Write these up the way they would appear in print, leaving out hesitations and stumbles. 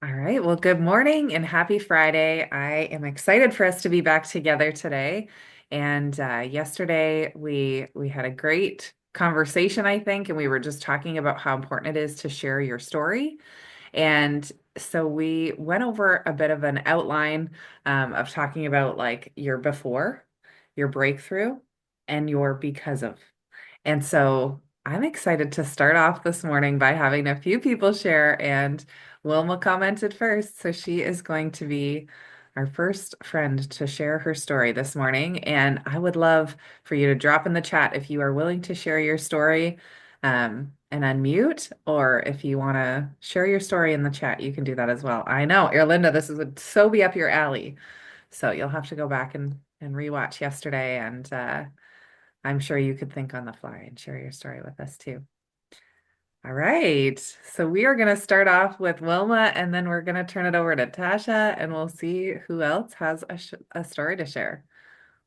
All right. Well, good morning and happy Friday. I am excited for us to be back together today. And yesterday we had a great conversation, I think, and we were just talking about how important it is to share your story. And so we went over a bit of an outline of talking about like your before, your breakthrough, and your because of. And so I'm excited to start off this morning by having a few people share, and Wilma commented first. So she is going to be our first friend to share her story this morning. And I would love for you to drop in the chat if you are willing to share your story and unmute, or if you want to share your story in the chat, you can do that as well. I know, Erlinda, this would so be up your alley. So you'll have to go back and rewatch yesterday and I'm sure you could think on the fly and share your story with us too. All right. So we are going to start off with Wilma and then we're going to turn it over to Tasha and we'll see who else has a story to share.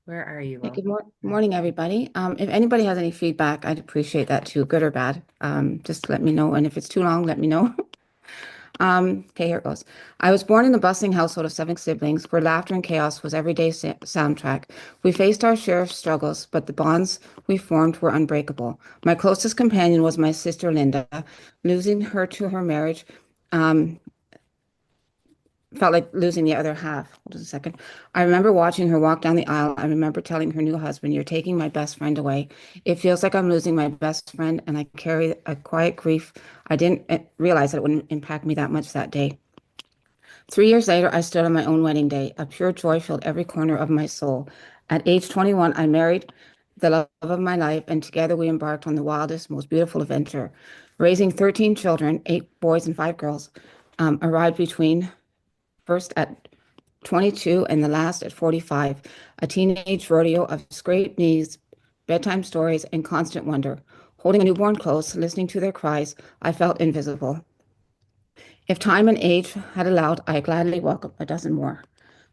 Where are you, Hey, Wilma? morning, everybody. If anybody has any feedback, I'd appreciate that too, good or bad. Just let me know. And if it's too long, let me know. Okay, here it goes. I was born in a bustling household of seven siblings where laughter and chaos was everyday soundtrack. We faced our share of struggles, but the bonds we formed were unbreakable. My closest companion was my sister Linda. Losing her to her marriage, um, felt like losing the other half. Hold on a second. I remember watching her walk down the aisle. I remember telling her new husband, "You're taking my best friend away." It feels like I'm losing my best friend, and I carry a quiet grief. I didn't realize that it wouldn't impact me that much that day. 3 years later, I stood on my own wedding day. A pure joy filled every corner of my soul. At age 21, I married the love of my life, and together we embarked on the wildest, most beautiful adventure. Raising 13 children, 8 boys and 5 girls, arrived between first at 22 and the last at 45, a teenage rodeo of scraped knees, bedtime stories, and constant wonder. Holding a newborn close, listening to their cries, I felt invisible. If time and age had allowed, I gladly welcome a dozen more.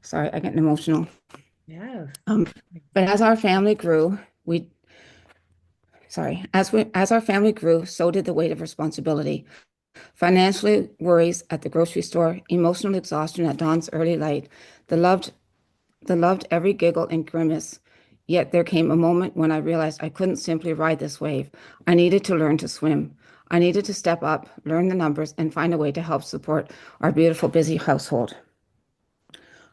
Sorry, I get emotional. Yes. Um, but as our family grew, we as our family grew, so did the weight of responsibility. Financially worries at the grocery store, emotional exhaustion at dawn's early light, the loved every giggle and grimace. Yet there came a moment when I realized I couldn't simply ride this wave. I needed to learn to swim. I needed to step up, learn the numbers, and find a way to help support our beautiful, busy household.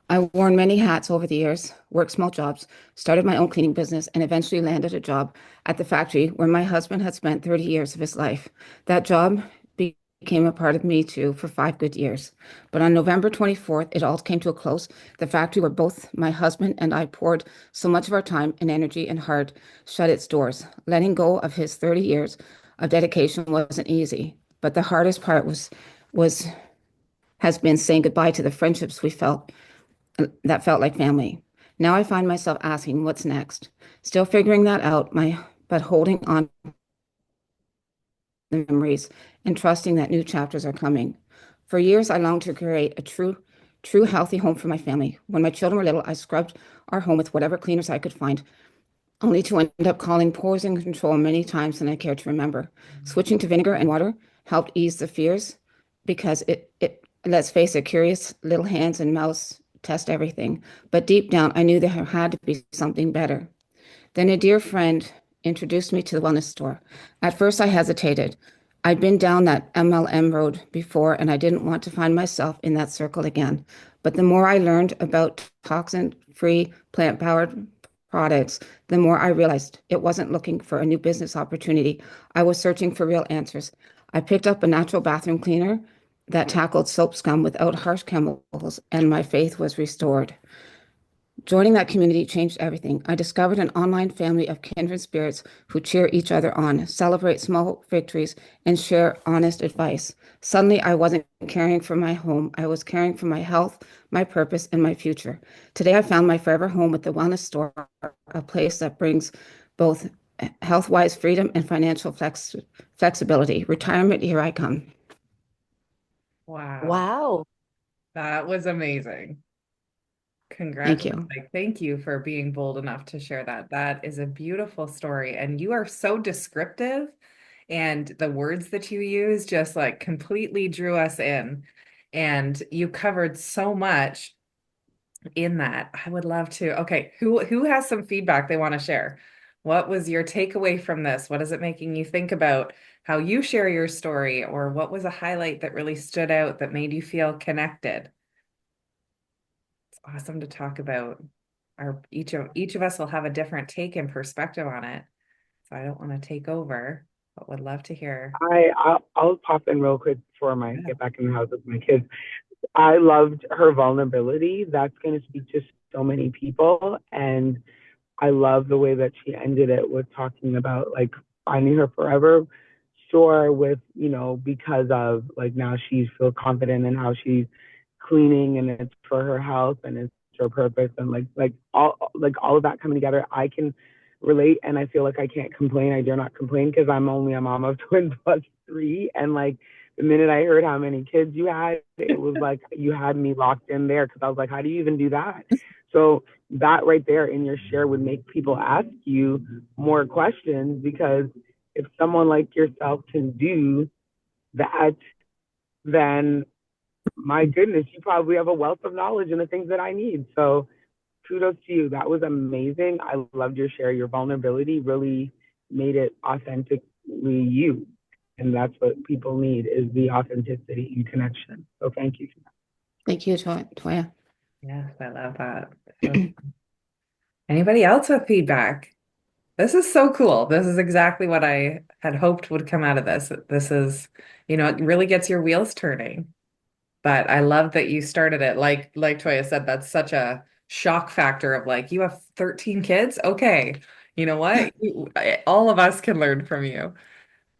I've worn many hats over the years, worked small jobs, started my own cleaning business, and eventually landed a job at the factory where my husband had spent 30 years of his life. That job became a part of me too for 5 good years. But on November 24th, it all came to a close. The factory where both my husband and I poured so much of our time and energy and heart shut its doors. Letting go of his 30 years of dedication wasn't easy, but the hardest part was has been saying goodbye to the friendships we felt that felt like family. Now I find myself asking, what's next? Still figuring that out, but holding on to the memories and trusting that new chapters are coming. For years, I longed to create a true healthy home for my family. When my children were little, I scrubbed our home with whatever cleaners I could find, only to end up calling poison control many times than I care to remember. Switching to vinegar and water helped ease the fears because let's face it, curious little hands and mouths test everything. But deep down, I knew there had to be something better. Then a dear friend introduced me to the wellness store. At first, I hesitated. I'd been down that MLM road before, and I didn't want to find myself in that circle again. But the more I learned about toxin-free, plant-powered products, the more I realized it wasn't looking for a new business opportunity. I was searching for real answers. I picked up a natural bathroom cleaner that tackled soap scum without harsh chemicals, and my faith was restored. Joining that community changed everything. I discovered an online family of kindred spirits who cheer each other on, celebrate small victories, and share honest advice. Suddenly, I wasn't caring for my home. I was caring for my health, my purpose, and my future. Today, I found my forever home with the Wellness Store, a place that brings both health-wise freedom and financial flexibility. Retirement, here I come. Wow. Wow. That was amazing. Thank Congratulations. you. Like, thank you for being bold enough to share that. That is a beautiful story. And you are so descriptive, and the words that you use just like completely drew us in. And you covered so much in that. I would love to. Okay, who has some feedback they want to share? What was your takeaway from this? What is it making you think about how you share your story, or what was a highlight that really stood out that made you feel connected? It's awesome to talk about. Our each of us will have a different take and perspective on it. So I don't want to take over, but would love to hear. I'll pop in real quick before I Yeah. get back in the house with my kids. I loved her vulnerability. That's going to speak to so many people, and I love the way that she ended it with talking about like finding her forever store with, because of like now she feels confident in how she's cleaning and it's for her health and it's her purpose and like all of that coming together. I can relate and I feel like I can't complain. I dare not complain because I'm only a mom of twins plus three. And like the minute I heard how many kids you had, it was like you had me locked in there because I was like, how do you even do that? So that right there in your share would make people ask you more questions because if someone like yourself can do that, then my goodness, you probably have a wealth of knowledge in the things that I need. So kudos to you. That was amazing. I loved your share. Your vulnerability really made it authentically you. And that's what people need is the authenticity and connection. So thank you. Thank you, Toya. Yes, I love that. Anybody else with feedback? This is so cool. This is exactly what I had hoped would come out of this. This is, it really gets your wheels turning. But I love that you started it. Like Toya said, that's such a shock factor of like, you have 13 kids? Okay. You know what? All of us can learn from you.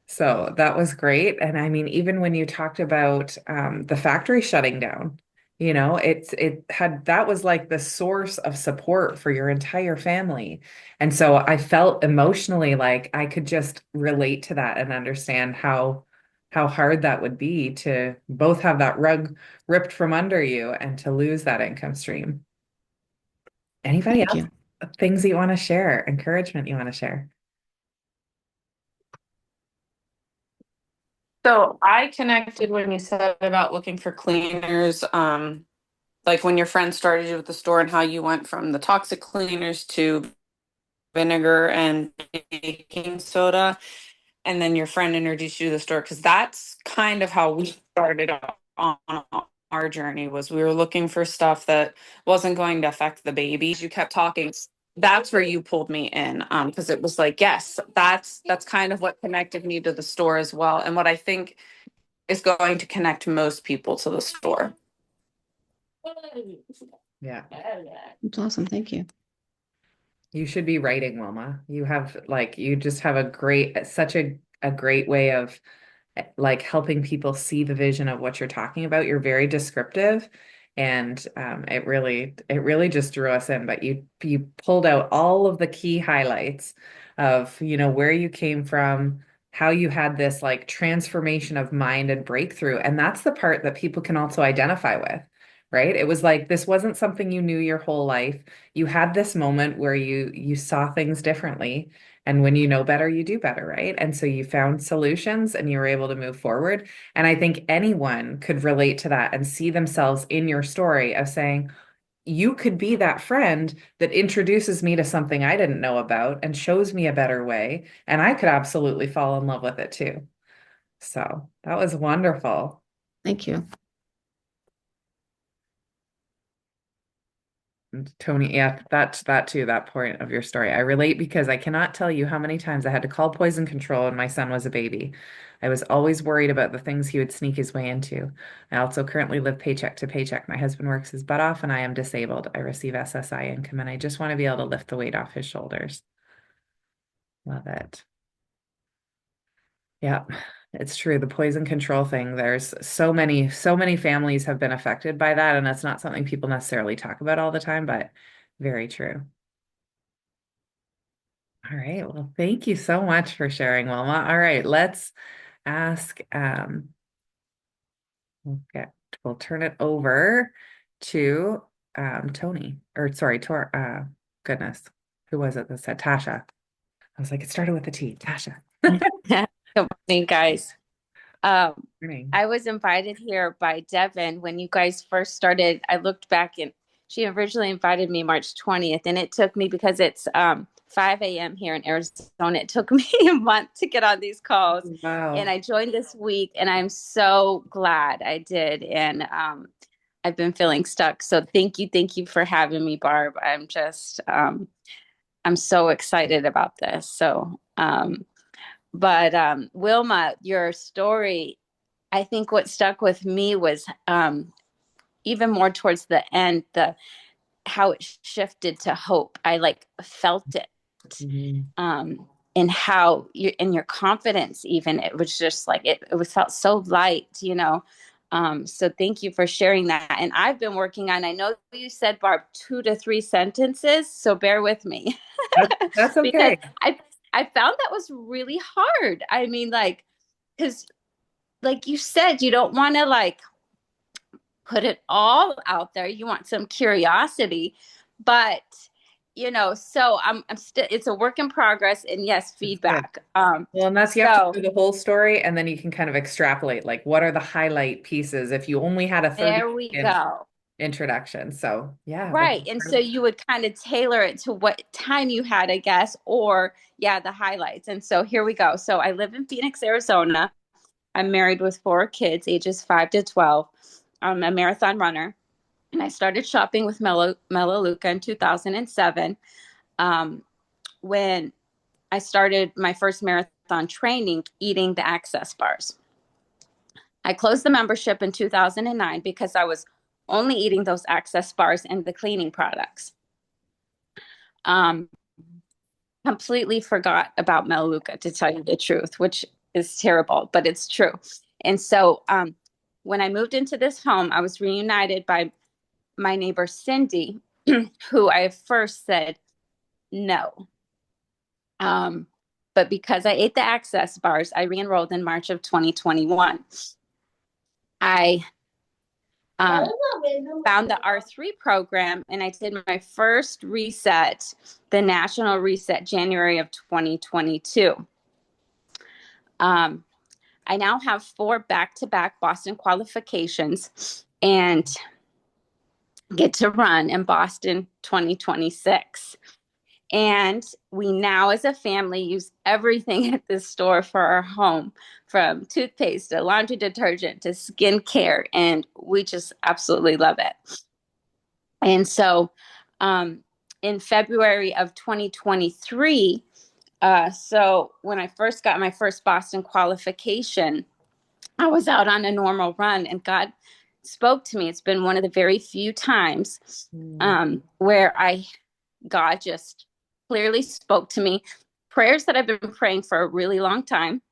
So that was great. And I mean, even when you talked about the factory shutting down, it had that was like the source of support for your entire family. And so I felt emotionally like I could just relate to that and understand how hard that would be to both have that rug ripped from under you and to lose that income stream. Anybody Thank else? you. Things that you want to share, encouragement you want to share? So I connected when you said about looking for cleaners, like when your friend started you with the store and how you went from the toxic cleaners to vinegar and baking soda, and then your friend introduced you to the store because that's kind of how we started on our journey was we were looking for stuff that wasn't going to affect the babies. You kept talking. That's where you pulled me in because it was like yes, that's kind of what connected me to the store as well, and what I think is going to connect most people to the store. Yeah. It's awesome. Thank you. You should be writing, Wilma. You just have such a great way of like helping people see the vision of what you're talking about. You're very descriptive and it really just drew us in. But you pulled out all of the key highlights of, where you came from, how you had this like transformation of mind and breakthrough. And that's the part that people can also identify with. Right? It was like this wasn't something you knew your whole life. You had this moment where you saw things differently, and when you know better, you do better, right? And so you found solutions and you were able to move forward. And I think anyone could relate to that and see themselves in your story of saying, you could be that friend that introduces me to something I didn't know about and shows me a better way. And I could absolutely fall in love with it too. So that was wonderful. Thank you. Tony, yeah, that too, that point of your story. I relate because I cannot tell you how many times I had to call poison control when my son was a baby. I was always worried about the things he would sneak his way into. I also currently live paycheck to paycheck. My husband works his butt off and I am disabled. I receive SSI income and I just want to be able to lift the weight off his shoulders. Love it. Yeah, it's true. The poison control thing, there's so many families have been affected by that, and that's not something people necessarily talk about all the time, but very true. All right. Well, thank you so much for sharing, Wilma. All right, let's ask, okay, we'll turn it over to Tony, or sorry, goodness, who was it that said Tasha? I was like, it started with a T, Tasha. Good morning, guys. Um, Morning. I was invited here by Devin when you guys first started. I looked back and she originally invited me March 20th, and it took me because it's 5 a.m. here in Arizona. It took me a month to get on these calls, and Wow. I joined this week, and I'm so glad I did. And I've been feeling stuck. So thank you for having me, Barb. I'm so excited about this. But Wilma, your story, I think what stuck with me was even more towards the end, the how it shifted to hope. I like felt it. Mhm. And how you in your confidence, even it was just like it was felt so light, you know. So thank you for sharing that. And I've been working on, I know you said, Barb, 2 to 3 sentences, so bear with me. That's Because okay. I found that was really hard. I mean, like, because like you said, you don't want to like put it all out there. You want some curiosity, but you know, so I'm still, it's a work in progress, and yes, It's good. feedback. Well, and that's you have to So do the whole story, and then you can kind of extrapolate, like what are the highlight pieces if you only had a there we 30-second go. introduction. So yeah, that's Right. And so you would kind of tailor it to what time you had, I guess, or yeah, the highlights. And so here we go. So I live in Phoenix, Arizona. I'm married with 4 kids, ages 5 to 12. I'm a marathon runner, and I started shopping with Melaleuca in 2007. Um, when I started my first marathon training, eating the Access bars. I closed the membership in 2009 because I was only eating those Access bars and the cleaning products. Um, Completely forgot about Melaleuca, to tell you the truth, which is terrible, but it's true. And so when I moved into this home, I was reunited by my neighbor Cindy, who I first said no. Um, but because I ate the Access bars, I re-enrolled in March of 2021. I um, found the R3 program, and I did my first reset, the national reset, January of 2022. I now have 4 back-to-back Boston qualifications and get to run in Boston 2026. And we now, as a family, use everything at this store for our home, from toothpaste to laundry detergent to skincare. And we just absolutely love it. And so in February of 2023, so when I first got my first Boston qualification, I was out on a normal run, and God spoke to me. It's been one of the very few times where God just clearly spoke to me. Prayers that I've been praying for a really long time.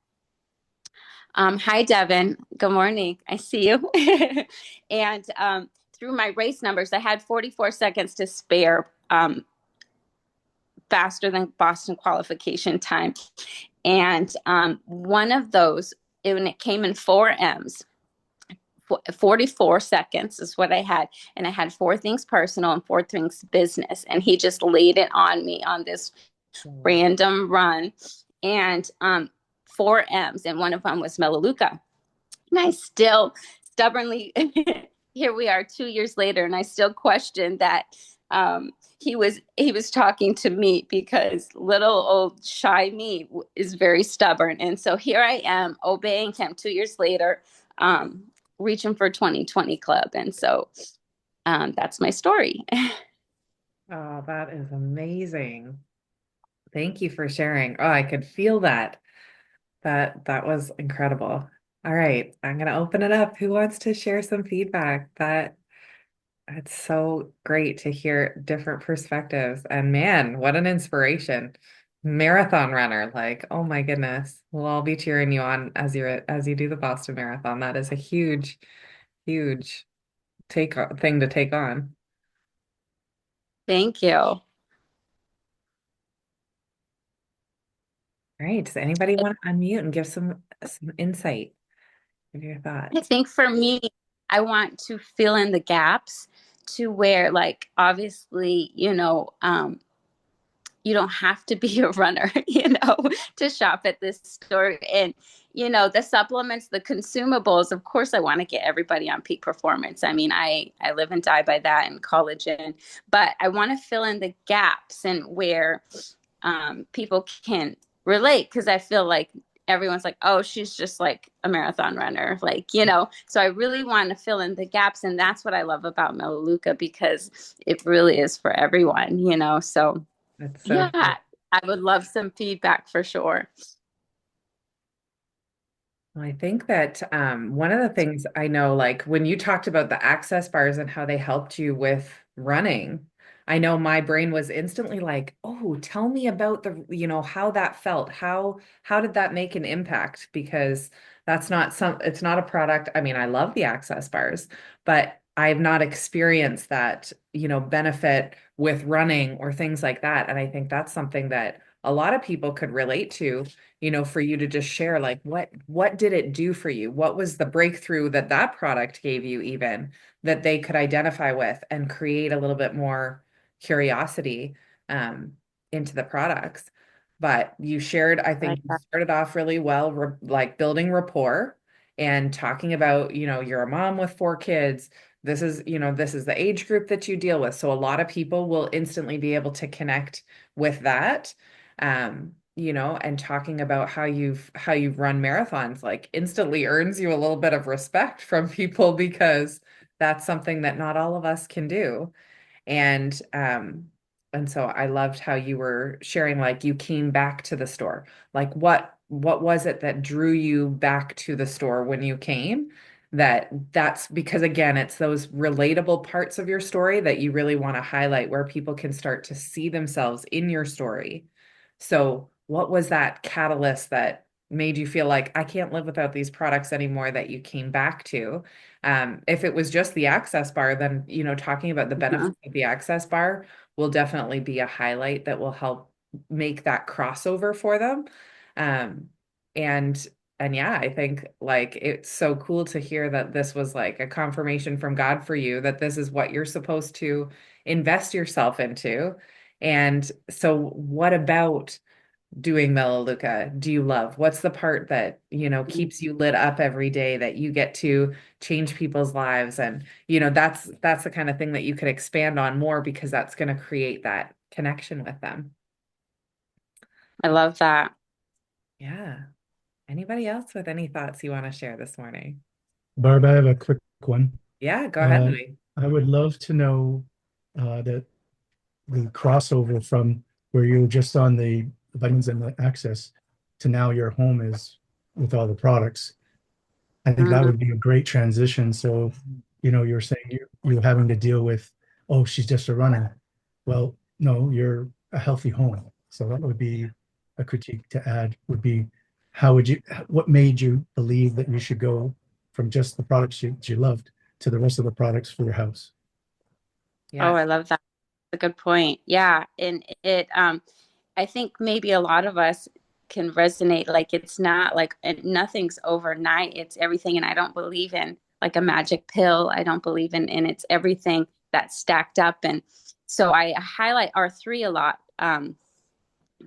Hi, Devin. Good morning. I see you. And through my race numbers, I had 44 seconds to spare, faster than Boston qualification time. And one of those, when it came in 4 M's, 44 seconds is what I had. And I had 4 things personal and 4 things business. And he just laid it on me on this random run. And 4 M's, and one of them was Melaleuca. And I still stubbornly, here we are 2 years later, and I still question that he was talking to me, because little old shy me is very stubborn. And so here I am obeying him 2 years later, reaching for 2020 club. And so that's my story. Oh, that is amazing. Thank you for sharing. Oh, I could feel that. That was incredible. All right, I'm gonna open it up. Who wants to share some feedback? That it's so great to hear different perspectives. And man, what an inspiration. Marathon runner, like, oh my goodness. We'll all be cheering you on as you do the Boston Marathon. That is a huge, huge thing to take on. Thank you. All right. Does anybody want to unmute and give some insight of your I thoughts? think for me, I want to fill in the gaps to where, like, obviously, you know, you don't have to be a runner, to shop at this store. And, the supplements, the consumables, of course, I want to get everybody on peak performance. I mean, I live and die by that, and collagen, but I want to fill in the gaps and where people can relate, because I feel like everyone's like, oh, she's just like a marathon runner, like, so I really want to fill in the gaps. And that's what I love about Melaleuca, because it really is for everyone, so That's so yeah, true. I would love some feedback for sure. Well, I think that one of the things I know, like when you talked about the access bars and how they helped you with running, I know my brain was instantly like, "Oh, tell me about how that felt. How did that make an impact?" Because it's not a product. I mean, I love the access bars, but I've not experienced that, benefit with running or things like that. And I think that's something that a lot of people could relate to, for you to just share, like what did it do for you? What was the breakthrough that that product gave you, even that they could identify with and create a little bit more curiosity um, into the products. But you shared, I think Like you that. started off really well, like building rapport and talking about, you're a mom with 4 kids. This is the age group that you deal with. So a lot of people will instantly be able to connect with that. And talking about how you've run marathons like instantly earns you a little bit of respect from people because that's something that not all of us can do. And so I loved how you were sharing, like you came back to the store. Like what was it that drew you back to the store when you came? That's because again, it's those relatable parts of your story that you really want to highlight where people can start to see themselves in your story. So what was that catalyst that made you feel like I can't live without these products anymore that you came back to? If it was just the access bar, then, talking about the Mhm. benefits of the access bar will definitely be a highlight that will help make that crossover for them. Um, and and yeah, I think like it's so cool to hear that this was like a confirmation from God for you that this is what you're supposed to invest yourself into. And so what about doing Melaleuca do you love? What's the part that, keeps you lit up every day that you get to change people's lives? And, that's the kind of thing that you could expand on more because that's going to create that connection with them. I love that. Yeah. Anybody else with any thoughts you want to share this morning? Barb, I have a quick one. Yeah, go ahead, Uh, Louis. I would love to know that the crossover from where you were just on the vitamins and the access to now your home is with all the products. I think that Mhm. would be a great transition. So, you're saying you're having to deal with, oh, she's just a runner. Well, no, you're a healthy home. So that would be a critique to add what made you believe that you should go from just the products you loved to the rest of the products for your house? Oh, Yeah. I love that. A good point. Yeah. And I think maybe a lot of us can resonate. Like it's not like nothing's overnight. It's everything. And I don't believe in like a magic pill. I don't believe in it's everything that's stacked up. And so I highlight R3 a lot.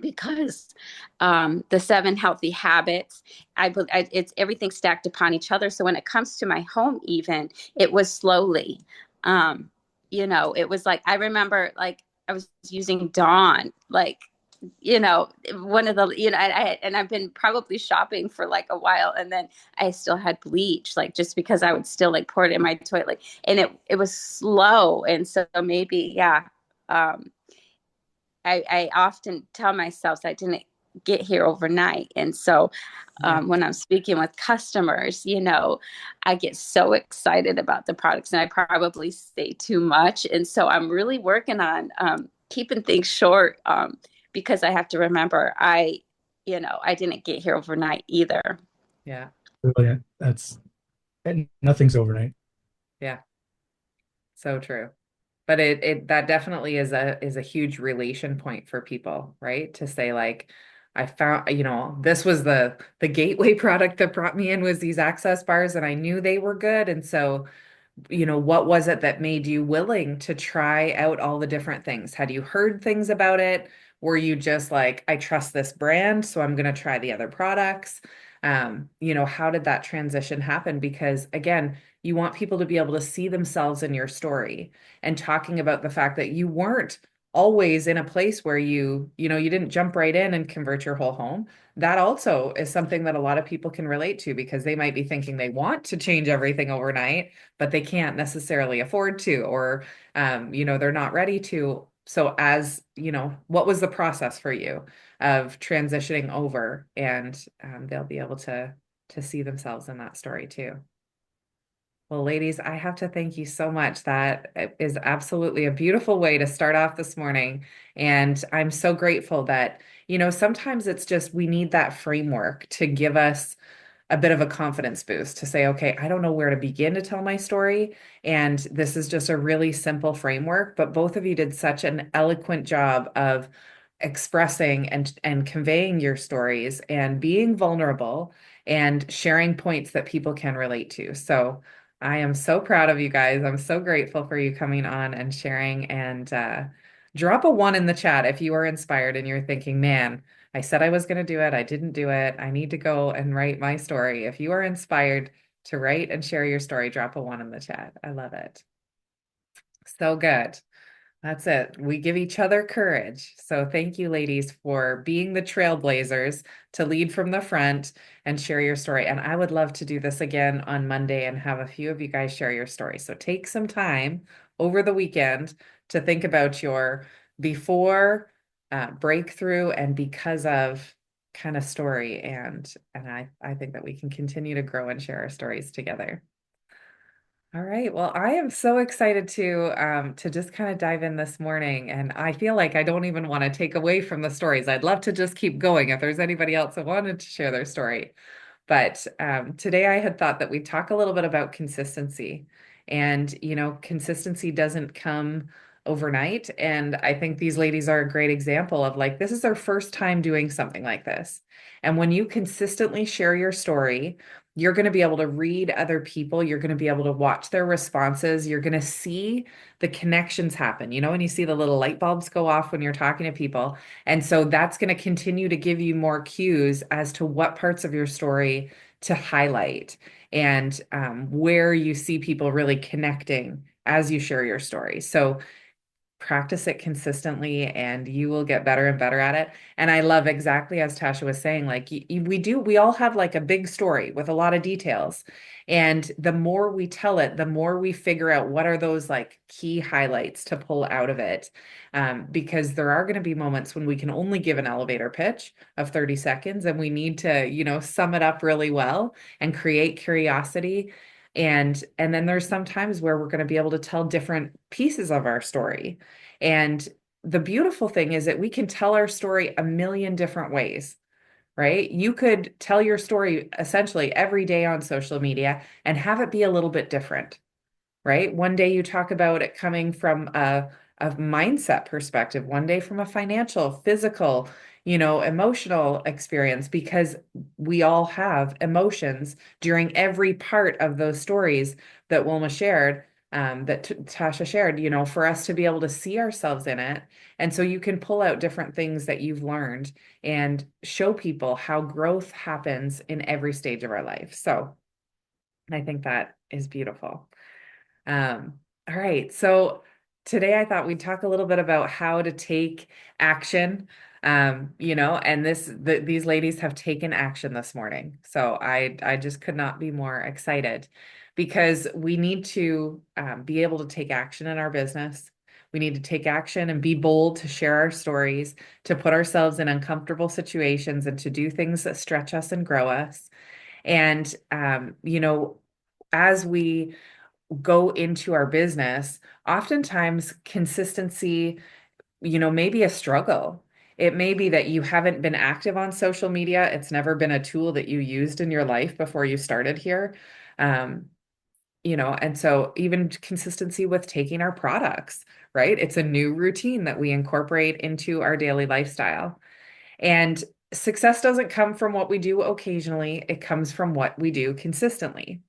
Because the 7 healthy habits, it's everything stacked upon each other. So when it comes to my home, even it was slowly, it was like I remember like I was using Dawn, like one of the and I've been probably shopping for like a while, and then I still had bleach, like just because I would still like pour it in my toilet, like, and it was slow, and so maybe um, I often tell myself I didn't get here overnight. And so Yeah. when I'm speaking with customers, I get so excited about the products and I probably say too much. And so I'm really working on keeping things short because I have to remember I didn't get here overnight either. Yeah. Brilliant. And nothing's overnight. Yeah. So true. But it that definitely is a huge relation point for people, right? To say like I found, this was the gateway product that brought me in was these access bars and I knew they were good. And so, what was it that made you willing to try out all the different things? Had you heard things about it? Were you just like, I trust this brand, so I'm going to try the other products? How did that transition happen? Because again, you want people to be able to see themselves in your story, and talking about the fact that you weren't always in a place where you didn't jump right in and convert your whole home. That also is something that a lot of people can relate to, because they might be thinking they want to change everything overnight, but they can't necessarily afford to, or they're not ready to. So what was the process for you of transitioning over? And they'll be able to see themselves in that story too. Well, ladies, I have to thank you so much. That is absolutely a beautiful way to start off this morning. And I'm so grateful that, sometimes it's just we need that framework to give us a bit of a confidence boost to say, okay, I don't know where to begin to tell my story. And this is just a really simple framework, but both of you did such an eloquent job of expressing and conveying your stories and being vulnerable and sharing points that people can relate to. So I am so proud of you guys. I'm so grateful for you coming on and sharing, and drop a one in the chat if you are inspired and you're thinking, man, I said I was going to do it. I didn't do it. I need to go and write my story. If you are inspired to write and share your story, drop a one in the chat. I love it. So good. That's it. We give each other courage. So thank you, ladies, for being the trailblazers to lead from the front and share your story. And I would love to do this again on Monday and have a few of you guys share your story. So take some time over the weekend to think about your before, breakthrough, and because of kind of story. And I think that we can continue to grow and share our stories together. All right. Well, I am so excited to just kind of dive in this morning, and I feel like I don't even want to take away from the stories. I'd love to just keep going if there's anybody else that wanted to share their story. But today I had thought that we'd talk a little bit about consistency. And, consistency doesn't come overnight. And I think these ladies are a great example of, like, this is their first time doing something like this. And when you consistently share your story, you're going to be able to read other people. You're going to be able to watch their responses. You're going to see the connections happen. When you see the little light bulbs go off when you're talking to people. And so that's going to continue to give you more cues as to what parts of your story to highlight, and where you see people really connecting as you share your story. So practice it consistently and you will get better and better at it. And I love, exactly as Tasha was saying, like we all have like a big story with a lot of details. And the more we tell it, the more we figure out what are those like key highlights to pull out of it. Because there are going to be moments when we can only give an elevator pitch of 30 seconds and we need to, sum it up really well and create curiosity. And then there's some times where we're going to be able to tell different pieces of our story. And the beautiful thing is that we can tell our story a million different ways, right? You could tell your story essentially every day on social media and have it be a little bit different, right? One day you talk about it coming from a mindset perspective, one day from a financial, physical, emotional experience, because we all have emotions during every part of those stories that Wilma shared, that Tasha shared, for us to be able to see ourselves in it. And so you can pull out different things that you've learned and show people how growth happens in every stage of our life. So I think that is beautiful. All right. So today I thought we'd talk a little bit about how to take action. And these ladies have taken action this morning. So I just could not be more excited, because we need to be able to take action in our business. We need to take action and be bold to share our stories, to put ourselves in uncomfortable situations, and to do things that stretch us and grow us. And, as we go into our business, oftentimes consistency, may be a struggle. It may be that you haven't been active on social media. It's never been a tool that you used in your life before you started here. Um, and so even consistency with taking our products, right? It's a new routine that we incorporate into our daily lifestyle. And success doesn't come from what we do occasionally, it comes from what we do consistently.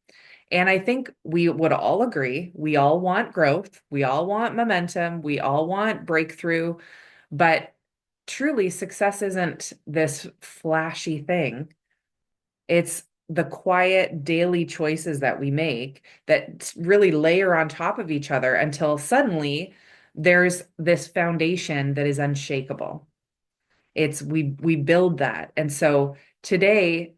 And I think we would all agree, we all want growth, we all want momentum, we all want breakthrough, but truly success isn't this flashy thing. It's the quiet daily choices that we make that really layer on top of each other until suddenly there's this foundation that is unshakable. It's we build that. And so today,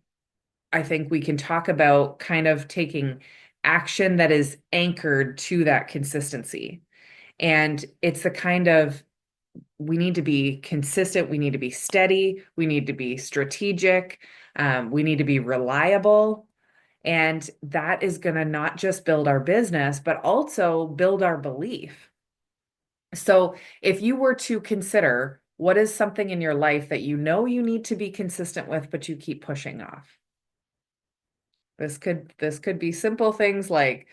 I think we can talk about kind of taking action that is anchored to that consistency. And it's the kind of we need to be consistent, we need to be steady, we need to be strategic, we need to be reliable. And that is going to not just build our business, but also build our belief. So if you were to consider what is something in your life that you know you need to be consistent with, but you keep pushing off. This could be simple things like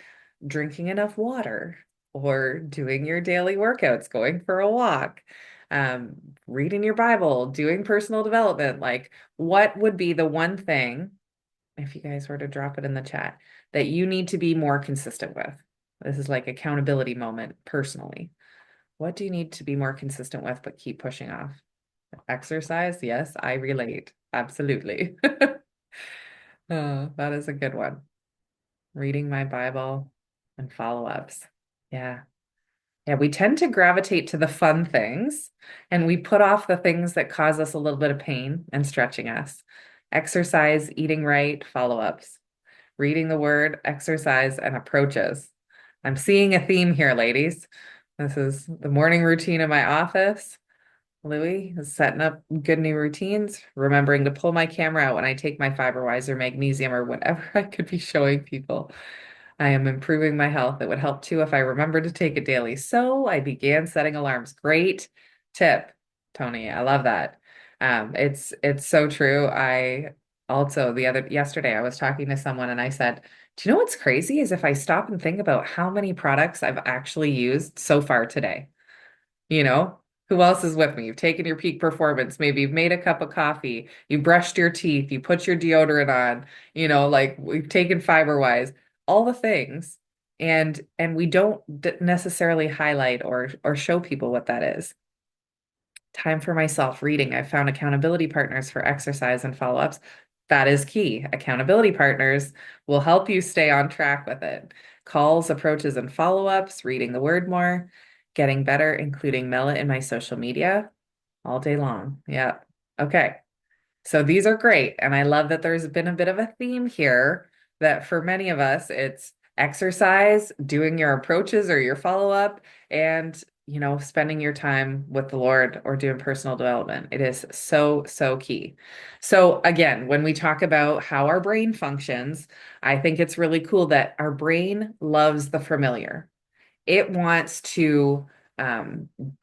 drinking enough water or doing your daily workouts, going for a walk, um, reading your Bible, doing personal development. Like, what would be the one thing, if you guys were to drop it in the chat, that you need to be more consistent with? This is like accountability moment personally. What do you need to be more consistent with, but keep pushing off? Exercise? Yes, I relate. Absolutely. Oh, that is a good one. Reading my Bible and follow-ups. Yeah. Yeah, we tend to gravitate to the fun things and we put off the things that cause us a little bit of pain and stretching us. Exercise, eating right, follow-ups, reading the word, exercise, and approaches. I'm seeing a theme here, ladies. This is the morning routine in my office. Louis is setting up good new routines, remembering to pull my camera out when I take my FiberWise or magnesium or whatever I could be showing people. I am improving my health. It would help too if I remember to take it daily. So I began setting alarms. Great tip, Tony. I love that. It's so true. I also yesterday I was talking to someone and I said, do you know what's crazy is if I stop and think about how many products I've actually used so far today, you know, who else is with me? You've taken your peak performance. Maybe you've made a cup of coffee. You brushed your teeth. You put your deodorant on. You know, like we've taken FiberWise, all the things, and we don't necessarily highlight or show people what that is. Time for myself reading. I've found accountability partners for exercise and follow-ups. That is key. Accountability partners will help you stay on track with it. Calls, approaches, and follow-ups, reading the word more, getting better, including Mela in my social media all day long. Yeah. Okay. So these are great. And I love that there's been a bit of a theme here that for many of us, it's exercise, doing your approaches or your follow-up, and spending your time with the Lord or doing personal development. It is so, so key. So again, when we talk about how our brain functions, I think it's really cool that our brain loves the familiar. It wants to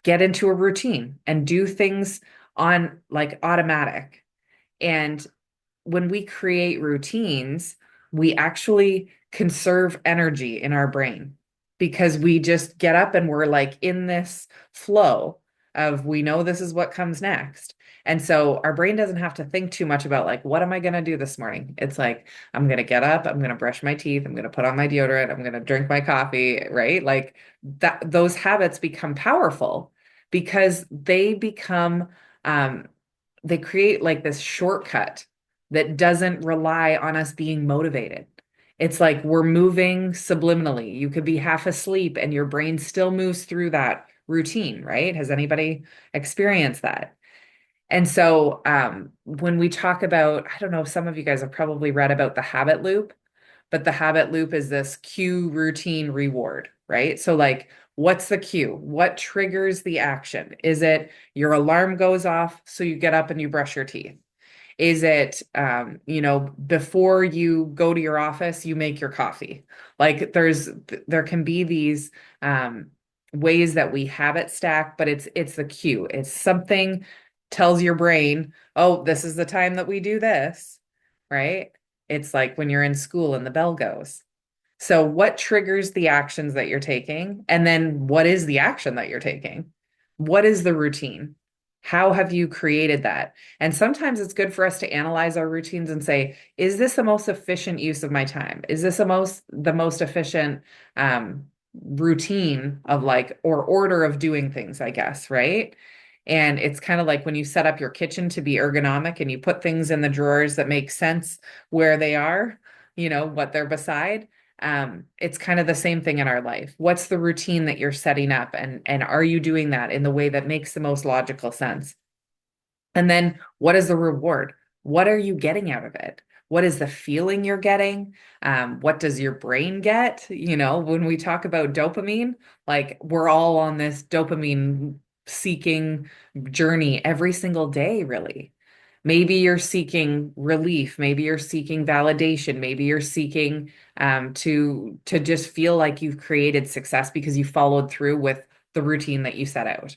get into a routine and do things on like automatic. And when we create routines, we actually conserve energy in our brain because we just get up and we're like in this flow of we know this is what comes next. And so our brain doesn't have to think too much about like, what am I going to do this morning? It's like, I'm going to get up, I'm going to brush my teeth, I'm going to put on my deodorant, I'm going to drink my coffee, right? Like that, those habits become powerful because they create like this shortcut that doesn't rely on us being motivated. It's like we're moving subliminally. You could be half asleep and your brain still moves through that routine, right? Has anybody experienced that? And so when we talk about, I don't know, some of you guys have probably read about the habit loop, but the habit loop is this cue, routine, reward, right? So like, what's the cue? What triggers the action? Is it your alarm goes off, so you get up and you brush your teeth? Is it, before you go to your office, you make your coffee? Like there can be these ways that we habit stack, but it's the cue. It's something tells your brain, oh, this is the time that we do this, right? It's like when you're in school and the bell goes. So what triggers the actions that you're taking? And then what is the action that you're taking? What is the routine? How have you created that? And sometimes it's good for us to analyze our routines and say, is this the most efficient use of my time? Is this the most efficient routine of like, or order of doing things, I guess, right? And it's kind of like when you set up your kitchen to be ergonomic and you put things in the drawers that make sense where they are, what they're beside. It's kind of the same thing in our life. What's the routine that you're setting up, and are you doing that in the way that makes the most logical sense? And then what is the reward? What are you getting out of it? What is the feeling you're getting? What does your brain get? When we talk about dopamine, like we're all on this dopamine seeking journey every single day, really. Maybe you're seeking relief. Maybe you're seeking validation. Maybe you're seeking to just feel like you've created success because you followed through with the routine that you set out,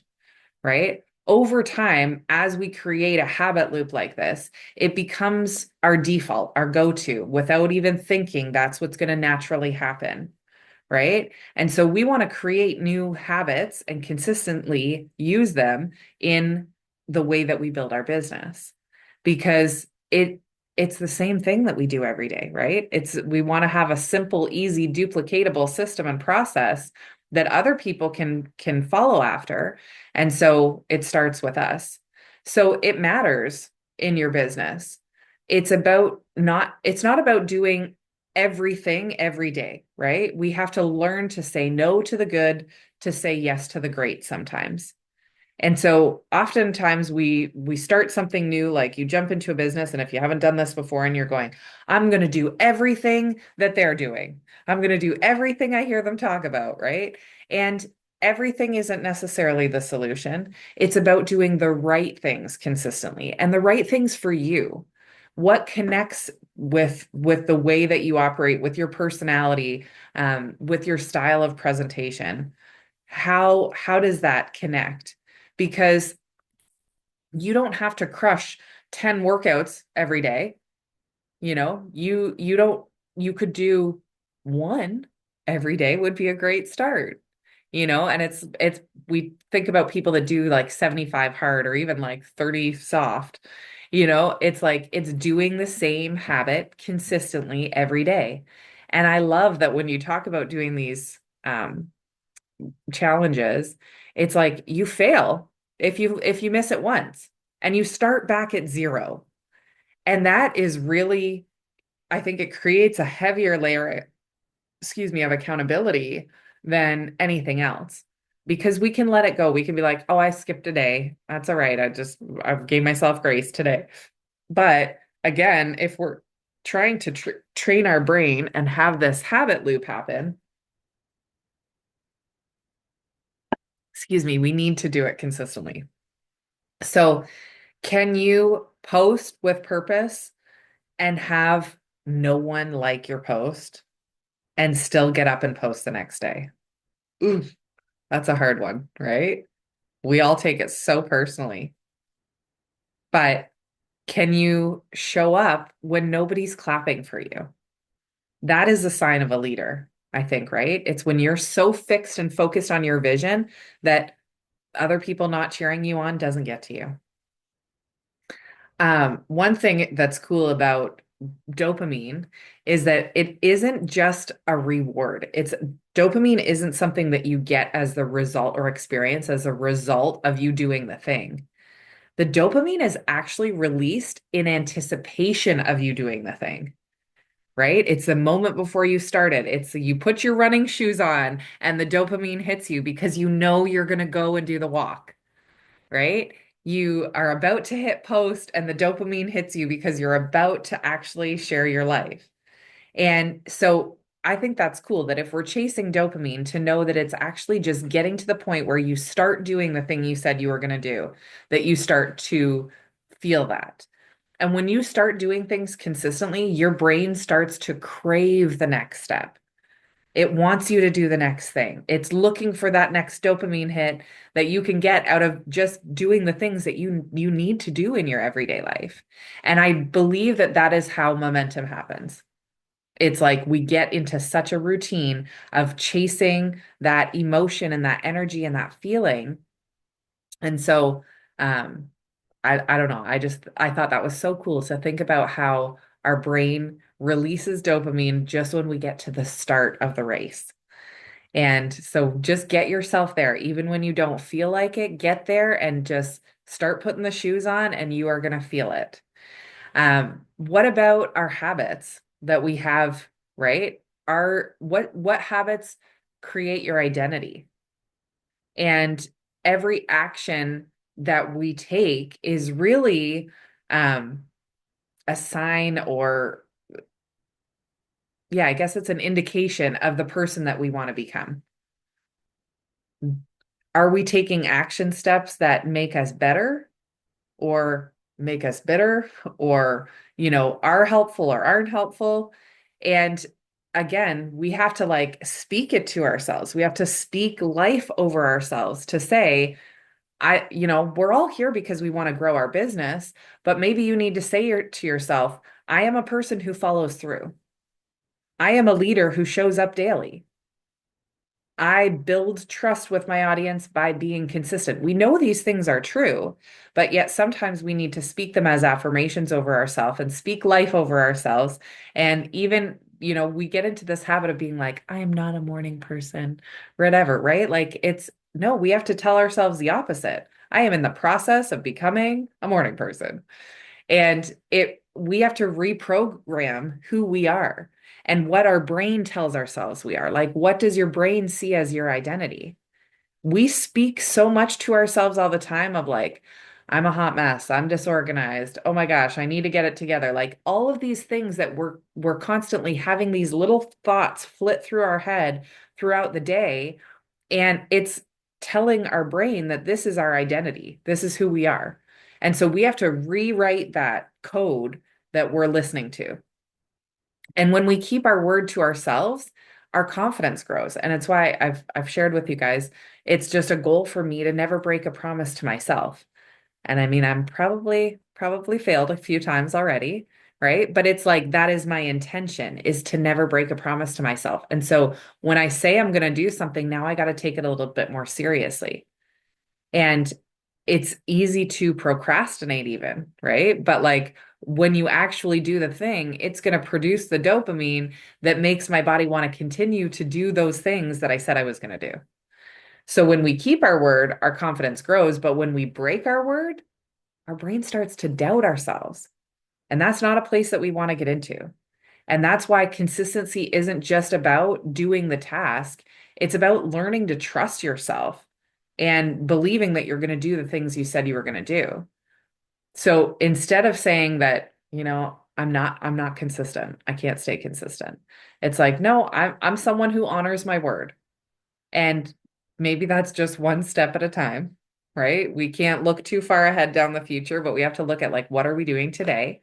right? Over time, as we create a habit loop like this, it becomes our default, our go-to, without even thinking that's what's going to naturally happen, right? And so we want to create new habits and consistently use them in the way that we build our business, because it's the same thing that we do every day, right? We want to have a simple, easy, duplicatable system and process that other people can follow after. And so it starts with us. So it matters in your business. It's not about doing everything every day, right? We have to learn to say no to the good, to say yes to the great sometimes. And so oftentimes we start something new, like you jump into a business, and if you haven't done this before and you're going, I'm going to do everything that they're doing. I'm going to do everything I hear them talk about, right? And everything isn't necessarily the solution. It's about doing the right things consistently and the right things for you. What connects with the way that you operate, with your personality, with your style of presentation? How does that connect? Because you don't have to crush 10 workouts every day. You could do one every day would be a great start. And it's we think about people that do like 75 hard or even like 30 soft. It's like it's doing the same habit consistently every day. And I love that when you talk about doing these challenges, it's like you fail if you miss it once and you start back at zero. And that is really, I think it creates a heavier layer, excuse me, of accountability than anything else. Because we can let it go. We can be like, oh, I skipped a day. That's all right. I gave myself grace today. But again, if we're trying to train our brain and have this habit loop happen, excuse me, we need to do it consistently. So, can you post with purpose and have no one like your post and still get up and post the next day? Ooh, that's a hard one, right? We all take it so personally. But can you show up when nobody's clapping for you? That is a sign of a leader, I think, right? It's when you're so fixed and focused on your vision that other people not cheering you on doesn't get to you. One thing that's cool about dopamine is that it isn't just a reward. Dopamine isn't something that you get as the result or experience as a result of you doing the thing. The dopamine is actually released in anticipation of you doing the thing, right? It's the moment before you started. It's you put your running shoes on and the dopamine hits you because you know you're going to go and do the walk, right? You are about to hit post and the dopamine hits you because you're about to actually share your life. And so I think that's cool that if we're chasing dopamine, to know that it's actually just getting to the point where you start doing the thing you said you were going to do, that you start to feel that. And when you start doing things consistently, your brain starts to crave the next step. It wants you to do the next thing. It's looking for that next dopamine hit that you can get out of just doing the things that you need to do in your everyday life. And I believe that that is how momentum happens. It's like we get into such a routine of chasing that emotion and that energy and that feeling. And so I don't know. I thought that was so cool to think about how our brain releases dopamine just when we get to the start of the race. And so just get yourself there. Even when you don't feel like it, get there and just start putting the shoes on and you are going to feel it. What about our habits that we have, right? What habits create your identity? And every action that we take is really a sign, or yeah, I guess it's an indication of the person that we want to become. Are we taking action steps that make us better or make us bitter, or, are helpful or aren't helpful? And again, we have to like speak it to ourselves. We have to speak life over ourselves to say, we're all here because we want to grow our business, but maybe you need to say to yourself, I am a person who follows through. I am a leader who shows up daily. I build trust with my audience by being consistent. We know these things are true, but yet sometimes we need to speak them as affirmations over ourselves and speak life over ourselves. And even, we get into this habit of being like, I am not a morning person, whatever, right? Like no, we have to tell ourselves the opposite. I am in the process of becoming a morning person. And we have to reprogram who we are and what our brain tells ourselves we are. Like, what does your brain see as your identity? We speak so much to ourselves all the time of like, I'm a hot mess. I'm disorganized. Oh my gosh, I need to get it together. Like all of these things that we're constantly having these little thoughts flit through our head throughout the day. And it's telling our brain that this is our identity. This is who we are. And so we have to rewrite that code that we're listening to. And when we keep our word to ourselves, our confidence grows. And it's why I've shared with you guys, it's just a goal for me to never break a promise to myself. And I mean, I'm probably failed a few times already, right? But it's like that is my intention, is to never break a promise to myself. And so when I say I'm going to do something, now I got to take it a little bit more seriously. And it's easy to procrastinate even, right? But like when you actually do the thing, it's going to produce the dopamine that makes my body want to continue to do those things that I said I was going to do. So when we keep our word, our confidence grows. But when we break our word, our brain starts to doubt ourselves. And that's not a place that we want to get into. And that's why consistency isn't just about doing the task, it's about learning to trust yourself and believing that you're going to do the things you said you were going to do. So instead of saying that, I'm not consistent, I can't stay consistent. It's like, no, I'm someone who honors my word. And maybe that's just one step at a time, right? We can't look too far ahead down the future, but we have to look at like, what are we doing today?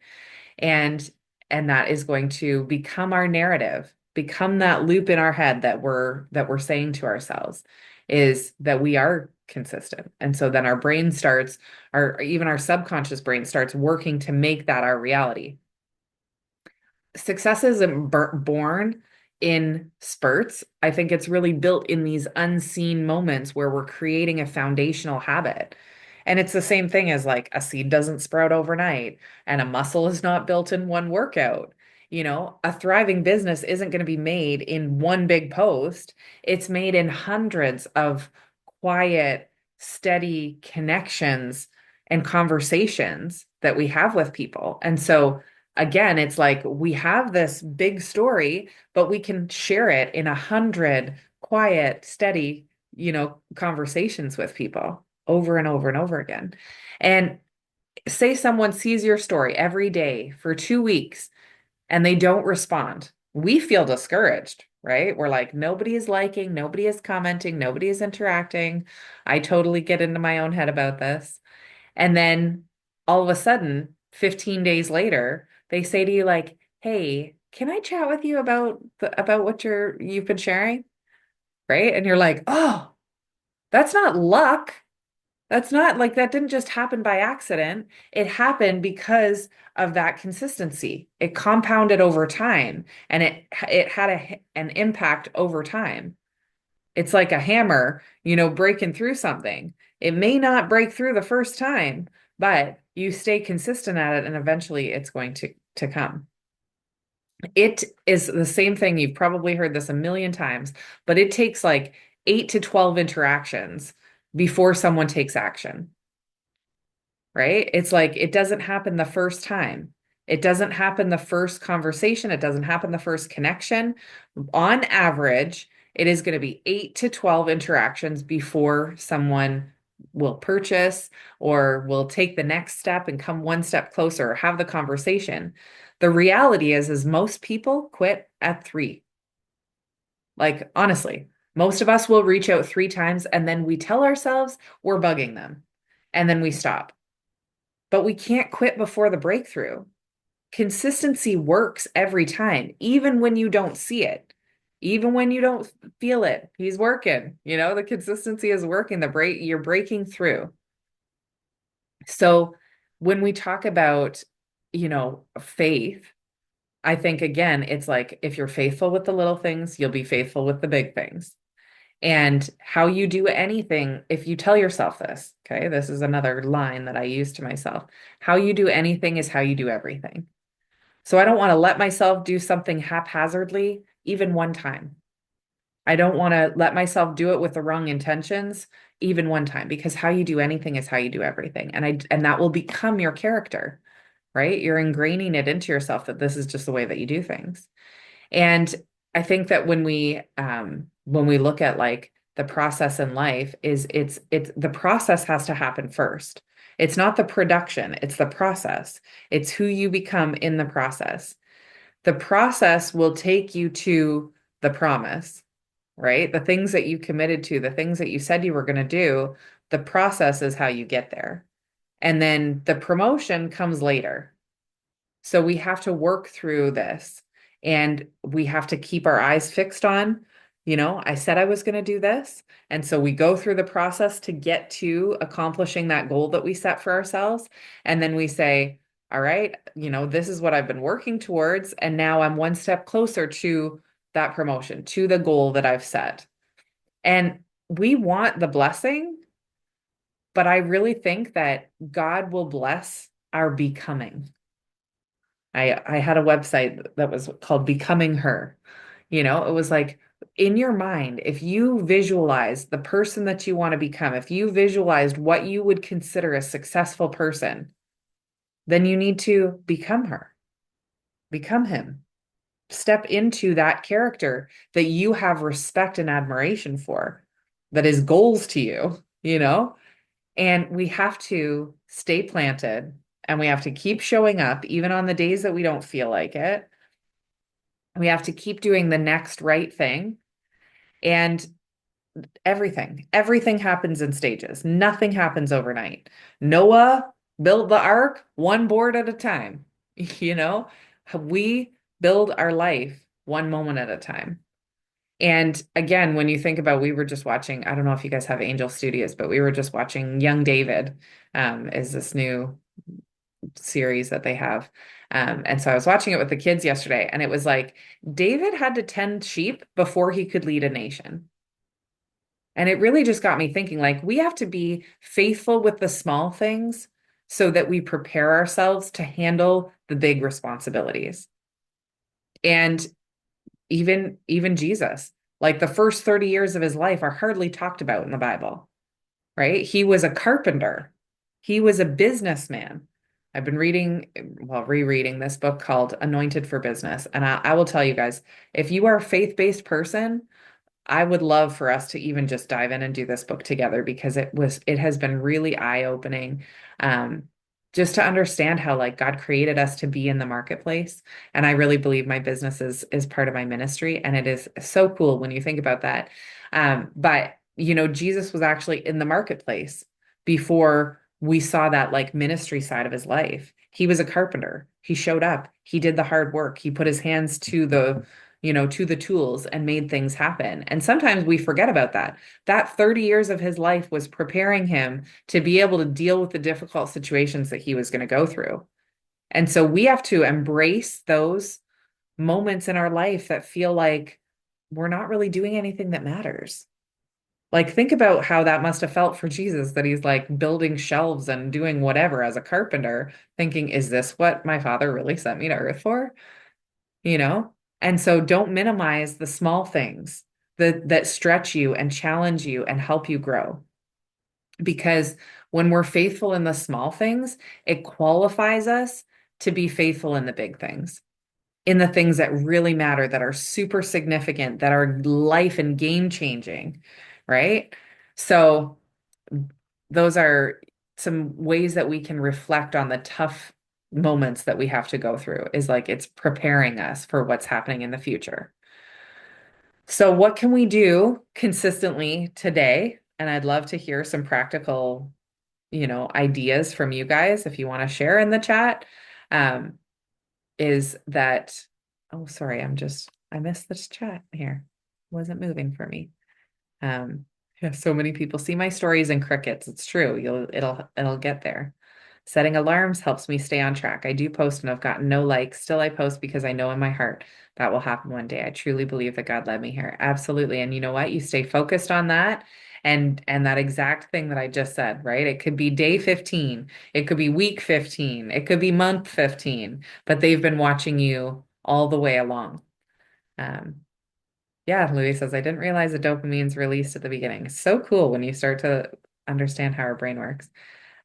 And that is going to become our narrative, become that loop in our head that we're saying to ourselves, is that we are consistent. And so then our brain starts, even our subconscious brain starts working to make that our reality. Success isn't born in spurts. I think it's really built in these unseen moments where we're creating a foundational habit. And it's the same thing as like a seed doesn't sprout overnight and a muscle is not built in one workout. A thriving business isn't going to be made in one big post. It's made in hundreds of quiet, steady connections and conversations that we have with people. And so again, it's like we have this big story, but we can share it in 100 quiet, steady, conversations with people over and over and over again. And say someone sees your story every day for 2 weeks and they don't respond. We feel discouraged, right? We're like, nobody is liking, nobody is commenting, nobody is interacting. I totally get into my own head about this. And then all of a sudden, 15 days later, they say to you like, "Hey, can I chat with you about what you've been sharing?" Right? And you're like, "Oh, that's not luck. That's not like that didn't just happen by accident. It happened because of that consistency. It compounded over time and it had an impact over time. It's like a hammer, breaking through something. It may not break through the first time, but you stay consistent at it and eventually it's going to come. It is the same thing. You've probably heard this a million times, but it takes like 8 to 12 interactions before someone takes action, right? It's like it doesn't happen the first time. It doesn't happen the first conversation. It doesn't happen the first connection. On average, it is going to be 8 to 12 interactions before someone will purchase or will take the next step and come one step closer or have the conversation. The reality is most people quit at 3. Like, honestly, most of us will reach out 3 times and then we tell ourselves we're bugging them and then we stop. But we can't quit before the breakthrough. Consistency works every time, even when you don't see it, even when you don't feel it. He's working, the consistency is working, you're breaking through. So when we talk about, faith, I think again, it's like if you're faithful with the little things, you'll be faithful with the big things. And how you do anything, if you tell yourself this, okay, this is another line that I use to myself. How you do anything is how you do everything. So I don't want to let myself do something haphazardly, even one time. I don't want to let myself do it with the wrong intentions, even one time, because how you do anything is how you do everything. And that will become your character, right? You're ingraining it into yourself that this is just the way that you do things. And I think that when we look at like the process in life it's the process has to happen first. It's not the production, it's the process. It's who you become in the process. The process will take you to the promise, right? The things that you committed to, the things that you said you were going to do, the process is how you get there. And then the promotion comes later. So we have to work through this and we have to keep our eyes fixed on, I said I was going to do this. And so we go through the process to get to accomplishing that goal that we set for ourselves. And then we say, all right, this is what I've been working towards. And now I'm one step closer to that promotion, to the goal that I've set. And we want the blessing, but I really think that God will bless our becoming. I had a website that was called Becoming Her. It was like in your mind, if you visualize the person that you want to become, if you visualized what you would consider a successful person, then you need to become her, become him, step into that character that you have respect and admiration for, that is goals to you. And we have to stay planted and we have to keep showing up, even on the days that we don't feel like it. We have to keep doing the next right thing. And everything happens in stages. Nothing happens overnight. Noah built the ark one board at a time. We build our life one moment at a time. And again, when you think about, we were just watching, I don't know if you guys have Angel Studios, but we were just watching Young David, is this new series that they have. And so I was watching it with the kids yesterday, and it was like David had to tend sheep before he could lead a nation. And it really just got me thinking, like, we have to be faithful with the small things so that we prepare ourselves to handle the big responsibilities. And even Jesus, like the first 30 years of his life are hardly talked about in the Bible, right? He was a carpenter. He was a businessman. I've been rereading this book called Anointed for Business. And I will tell you guys, if you are a faith-based person, I would love for us to even just dive in and do this book together, because it has been really eye-opening, just to understand how like God created us to be in the marketplace. And I really believe my business is part of my ministry. And it is so cool when you think about that. But Jesus was actually in the marketplace before we saw that like ministry side of his life. He was a carpenter. He showed up. He did the hard work. He put his hands to the tools and made things happen. And sometimes we forget about that. That 30 years of his life was preparing him to be able to deal with the difficult situations that he was going to go through. And so we have to embrace those moments in our life that feel like we're not really doing anything that matters. Like, think about how that must have felt for Jesus, that he's like building shelves and doing whatever as a carpenter, thinking, is this what my father really sent me to earth for? you know? And so don't minimize the small things that stretch you and challenge you and help you grow. Because when we're faithful in the small things, it qualifies us to be faithful in the big things, in the things that really matter, that are super significant, that are life and game changing, right? So those are some ways that we can reflect on the tough moments that we have to go through, is like it's preparing us for what's happening in the future. So what can we do consistently today? And I'd love to hear some practical, ideas from you guys if you want to share in the chat. Um, is that, oh, sorry, I missed this chat here. Wasn't moving for me. Yeah, so many people see my stories and crickets. It's true. It'll get there. Setting alarms helps me stay on track. I do post and I've gotten no likes. Still, I post because I know in my heart that will happen one day. I truly believe that God led me here. Absolutely. And you know what? You stay focused on that and that exact thing that I just said, right? It could be day 15, it could be week 15, it could be month 15, but they've been watching you all the way along. Um, yeah, Louis says, I didn't realize the dopamine's released at the beginning. It's so cool when you start to understand how our brain works.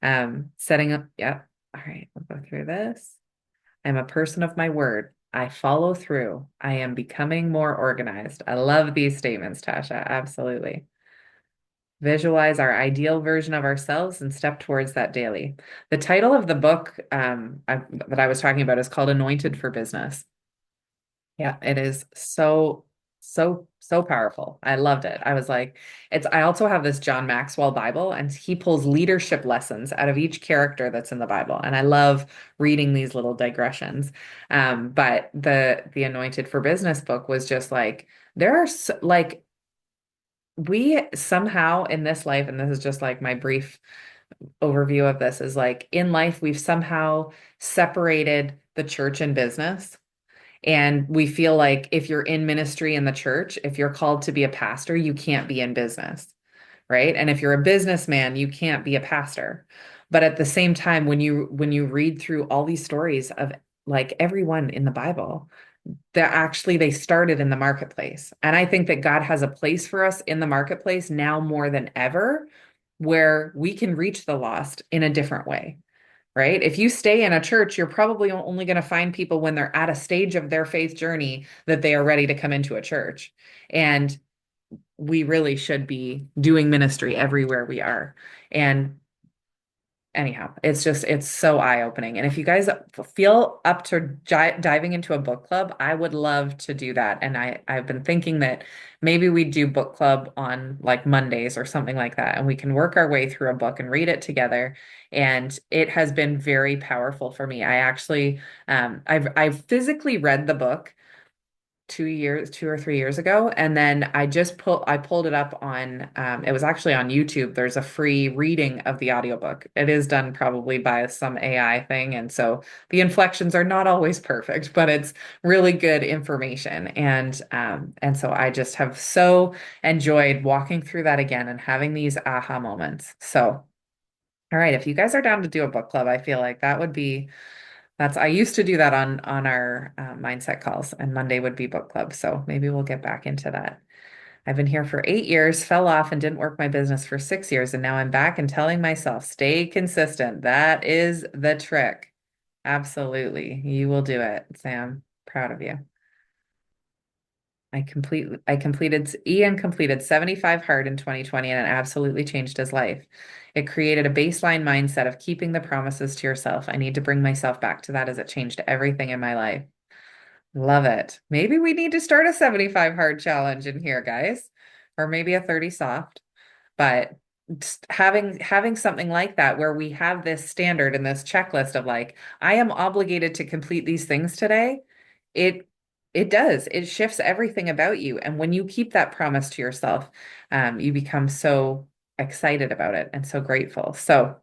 Setting up, yeah. All right, we'll go through this. I'm a person of my word. I follow through. I am becoming more organized. I love these statements, Tasha. Absolutely. Visualize our ideal version of ourselves and step towards that daily. The title of the book that I was talking about is called Anointed for Business. Yeah, it is so powerful. I loved it. I was like, I also have this John Maxwell Bible, and he pulls leadership lessons out of each character that's in the Bible. And I love reading these little digressions. But the Anointed for Business book was just like, there are like, we somehow in this life, and this is just like my brief overview of this, is like in life, we've somehow separated the church and business. And we feel like if you're in ministry in the church, if you're called to be a pastor, you can't be in business, right? And if you're a businessman, you can't be a pastor. But at the same time, when you read through all these stories of like everyone in the Bible, that actually they started in the marketplace. And I think that God has a place for us in the marketplace now more than ever, where we can reach the lost in a different way, right? If you stay in a church, you're probably only going to find people when they're at a stage of their faith journey that they are ready to come into a church. And we really should be doing ministry everywhere we are. And anyhow, it's so eye-opening. And if you guys feel up to diving into a book club, I would love to do that. And I've been thinking that maybe we do book club on like Mondays or something like that, and we can work our way through a book and read it together. And it has been very powerful for me. I actually, I've physically read the book 2 or 3 years ago, and then I pulled it up on it was actually on YouTube. There's a free reading of the audiobook. It is done probably by some AI thing, and so the inflections are not always perfect, but it's really good information. And so I just have so enjoyed walking through that again and having these aha moments. So all right, if you guys are down to do a book club, I feel like that would be I used to do that on our mindset calls, and Monday would be book club. So maybe we'll get back into that. I've been here for 8 years, fell off and didn't work my business for 6 years. And now I'm back and telling myself, stay consistent. That is the trick. Absolutely. You will do it, Sam. Proud of you. Ian completed 75 hard in 2020, and it absolutely changed his life. It created a baseline mindset of keeping the promises to yourself. I need to bring myself back to that as it changed everything in my life. Love it. Maybe we need to start a 75 hard challenge in here, guys, or maybe a 30 soft. But just having something like that where we have this standard and this checklist of like, I am obligated to complete these things today. It it shifts everything about you. And when you keep that promise to yourself, you become so excited about it and so grateful. So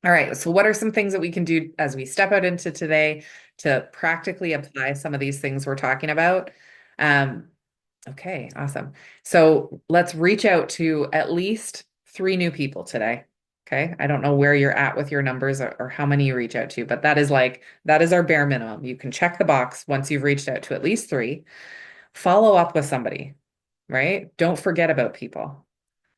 all right, so what are some things that we can do as we step out into today to practically apply some of these things we're talking about? Okay, awesome. So let's reach out to at least 3 new people today. Okay. I don't know where you're at with your numbers or how many you reach out to, but that is our bare minimum. You can check the box once you've reached out to at least three. Follow up with somebody, right? Don't forget about people.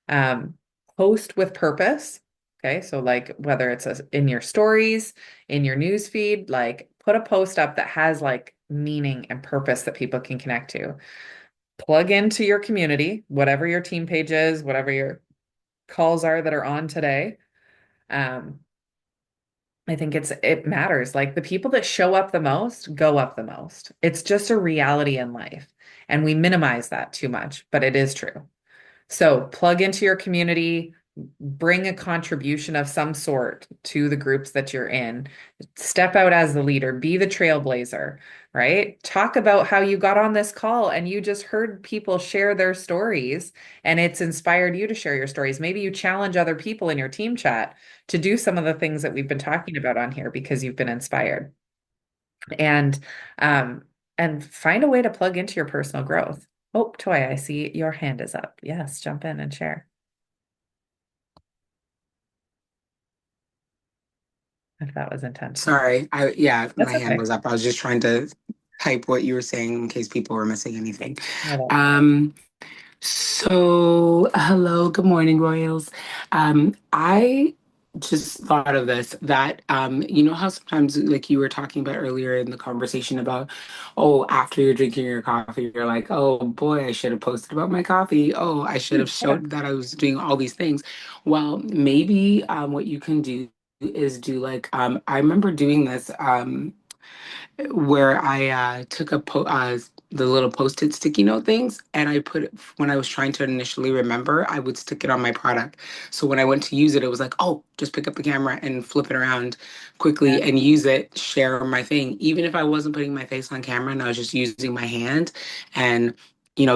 Um, Post with purpose. Okay. So like whether it's in your stories, in your news feed, like put a post up that has like meaning and purpose that people can connect to. Plug into your community, whatever your team page is, whatever your calls are that are on today. Um, I think it matters. Like the people that show up the most go up the most. It's just a reality in life. And we minimize that too much, but it is true. So plug into your community, bring a contribution of some sort to the groups that you're in. Step out as the leader, be the trailblazer, right? Talk about how you got on this call and you just heard people share their stories and it's inspired you to share your stories. Maybe you challenge other people in your team chat to do some of the things that we've been talking about on here because you've been inspired. And um and find a way to plug into your personal growth. Oh, Toy, I see your hand is up. Yes, jump in and share if that was intentional. Sorry, my That's hand okay. was up. I was just trying to type what you were saying in case people were missing anything. No, that's okay. Um, so hello, good morning, Royals. I just thought of this that you know how sometimes like you were talking about earlier in the conversation about, oh, after you're drinking your coffee, you're like, oh boy, I should have posted about my coffee. Oh, I should have Yeah. showed that I was doing all these things. Well, maybe what you can do is do like I remember doing this where I took the little post-it sticky note things and I put it when I was trying to initially remember, I would stick it on my product. So when I went to use it, it was like, oh, just pick up the camera and flip it around quickly and use it, share my thing. Even if I wasn't putting my face on camera and I was just using my hand and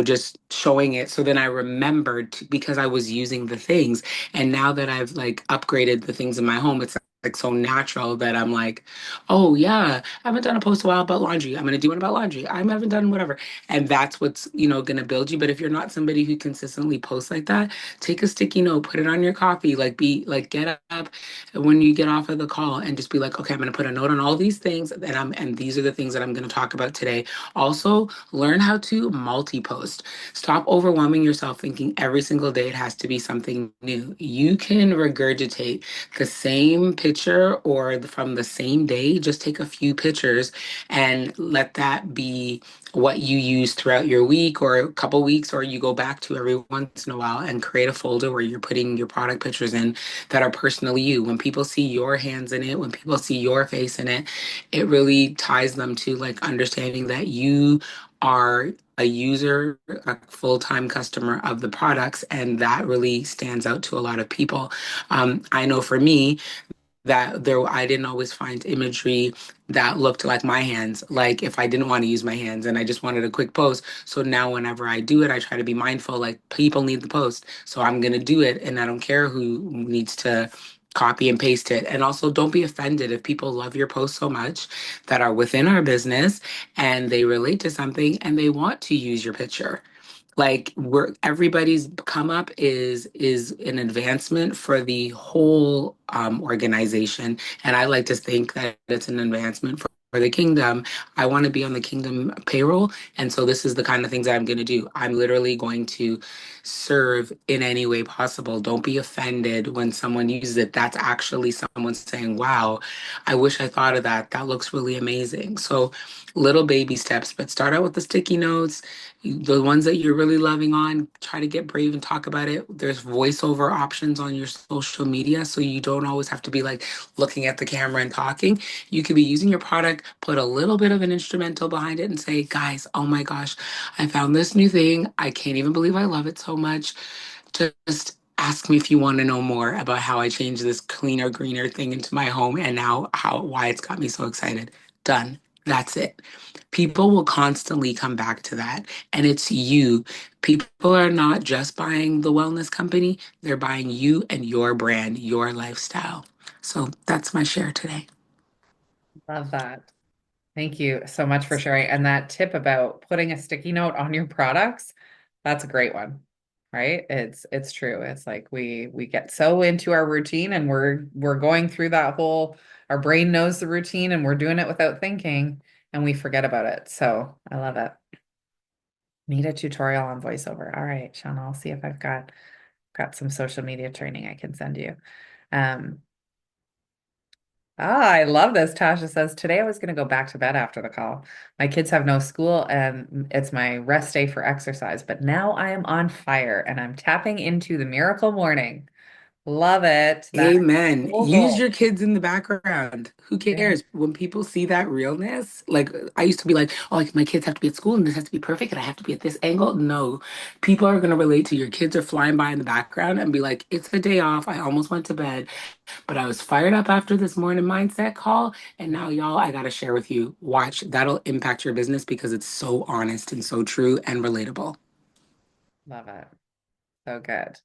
just showing it. So then I remembered because I was using the things. And now that I've like upgraded the things in my home, it's like so natural that I'm like, oh yeah, I haven't done a post in a while about laundry. I'm gonna do one about laundry. I haven't done whatever. And that's what's, gonna build you. But if you're not somebody who consistently posts like that, take a sticky note, put it on your coffee, like be like get up when you get off of the call and just be like, okay, I'm gonna put a note on all these things and these are the things that I'm gonna talk about today. Also, learn how to multi-post. Stop overwhelming yourself thinking every single day it has to be something new. You can regurgitate the same picture or from the same day, just take a few pictures and let that be what you use throughout your week or a couple weeks, or you go back to every once in a while and create a folder where you're putting your product pictures in that are personally you. When people see your hands in it, when people see your face in it, it really ties them to like understanding that you are a user, a full-time customer of the products, and that really stands out to a lot of people. I know for me, that there I didn't always find imagery that looked like my hands, like if I didn't want to use my hands and I just wanted a quick post. So now whenever I do it, I try to be mindful, like people need the post. So I'm gonna do it and I don't care who needs to copy and paste it. And also don't be offended if people love your post so much that are within our business and they relate to something and they want to use your picture. Like we're everybody's come up is an advancement for the whole organization, and I like to think that it's an advancement for the kingdom. I want to be on the kingdom payroll, and so this is the kind of things that I'm going to do. I'm literally going to serve in any way possible. Don't be offended when someone uses it. That's actually someone saying, wow, I wish I thought of that. That looks really amazing. So little baby steps, but start out with the sticky notes, the ones that you're really loving on. Try to get brave and talk about it. There's voiceover options on your social media, so you don't always have to be like looking at the camera and talking. You could be using your product, put a little bit of an instrumental behind it and say, guys, oh my gosh, I found this new thing. I can't even believe I love it so much. Just ask me if you want to know more about how I changed this cleaner, greener thing into my home and now why it's got me so excited. Done. That's it. People will constantly come back to that. And it's you. People are not just buying the wellness company, they're buying you and your brand, your lifestyle. So that's my share today. Love that. Thank you so much for sharing. And that tip about putting a sticky note on your products, that's a great one, right? It's true. It's like we get so into our routine and we're going through that whole, our brain knows the routine and we're doing it without thinking and we forget about it. So I love it. Need a tutorial on voiceover. All right, Shauna, I'll see if I've got some social media training I can send you. Um, I love this. Tasha says, today I was going to go back to bed after the call. My kids have no school and it's my rest day for exercise, but now I am on fire and I'm tapping into the miracle morning. Love it. That's Amen. so Use cool. your kids in the background. Who Yeah. cares? When people see that realness, like I used to be like, oh, like, my kids have to be at school and this has to be perfect and I have to be at this angle. No, people are going to relate to your kids are flying by in the background and be like, it's a day off. I almost went to bed, but I was fired up after this morning mindset call. And now, y'all, I got to share with you. Watch, that'll impact your business because it's so honest and so true and relatable. Love it. So good.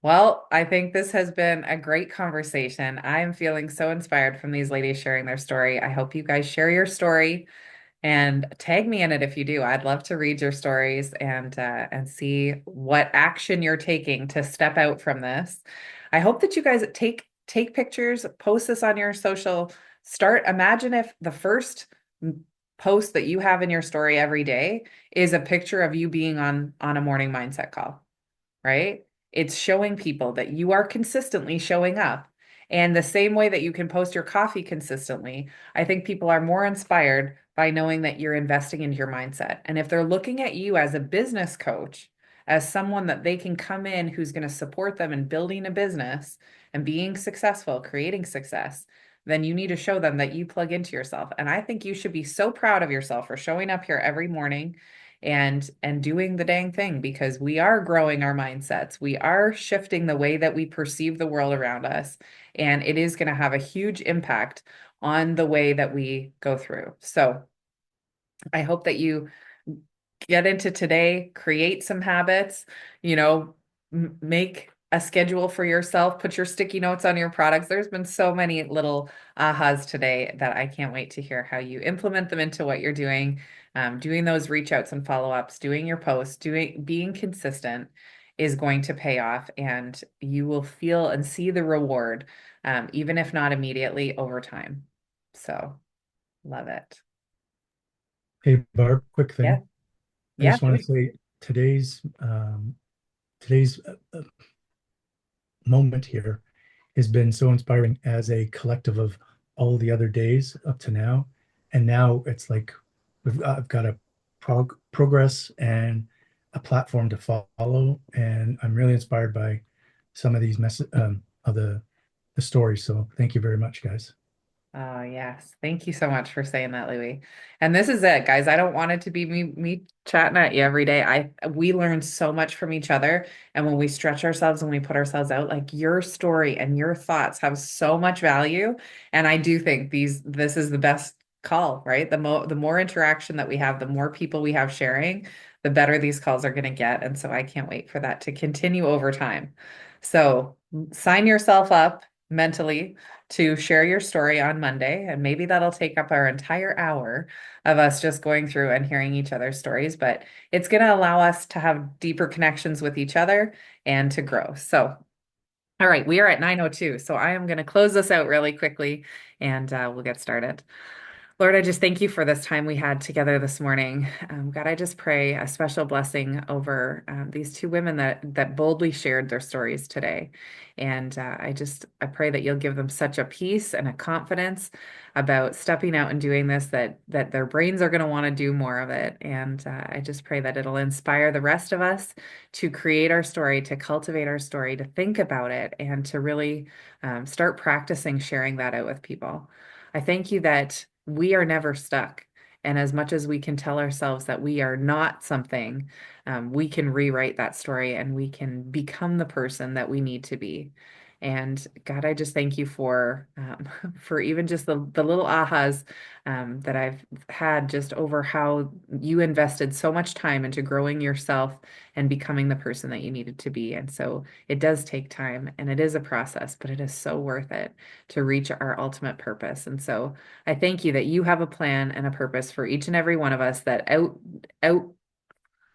Well, I think this has been a great conversation. I am feeling so inspired from these ladies sharing their story. I hope you guys share your story and tag me in it if you do. I'd love to read your stories and see what action you're taking to step out from this. I hope that you guys take pictures, post this on your social. Imagine if the first post that you have in your story every day is a picture of you being on a morning mindset call, right? It's showing people that you are consistently showing up. And the same way that you can post your coffee consistently, I think people are more inspired by knowing that you're investing into your mindset. And if they're looking at you as a business coach, as someone that they can come in who's going to support them in building a business and being successful, creating success, then you need to show them that you plug into yourself. And I think you should be so proud of yourself for showing up here every morning and doing the dang thing, because we are growing our mindsets. We are shifting the way that we perceive the world around us, and it is going to have a huge impact on the way that we go through. So I hope that you get into today, create some habits, make a schedule for yourself, put your sticky notes on your products. There's been so many little ahas today that I can't wait to hear how you implement them into what you're doing. Doing those reach outs and follow ups, doing your posts, being consistent is going to pay off, and you will feel and see the reward, even if not immediately, over time. So love it. Hey, Barb, quick Yeah. thing. I Yeah. just want to say today's moment here has been so inspiring as a collective of all the other days up to now. And now it's like I've got a progress and a platform to follow. And I'm really inspired by some of these of the stories. So thank you very much, guys. Oh, yes. Thank you so much for saying that, Louie. And this is it, guys. I don't want it to be me chatting at you every day. We learn so much from each other. And when we stretch ourselves and we put ourselves out, like, your story and your thoughts have so much value. And I do think this is the best call, right? The more interaction that we have, the more people we have sharing, the better these calls are going to get. And so I can't wait for that to continue over time. So sign yourself up mentally to share your story on Monday, and maybe that'll take up our entire hour of us just going through and hearing each other's stories, but it's going to allow us to have deeper connections with each other and to grow. So, all right, we are at 9:02, so I am going to close this out really quickly and we'll get started. Lord, I just thank you for this time we had together this morning. God, I just pray a special blessing over these two women that boldly shared their stories today. And I pray that you'll give them such a peace and a confidence about stepping out and doing this, that their brains are going to want to do more of it. And I just pray that it'll inspire the rest of us to create our story, to cultivate our story, to think about it, and to really start practicing sharing that out with people. I thank you that we are never stuck. And as much as we can tell ourselves that we are not something, we can rewrite that story and we can become the person that we need to be. And God, I just thank you for for even just the little ahas that I've had just over how you invested so much time into growing yourself and becoming the person that you needed to be. And so it does take time and it is a process, but it is so worth it to reach our ultimate purpose. And so I thank you that you have a plan and a purpose for each and every one of us that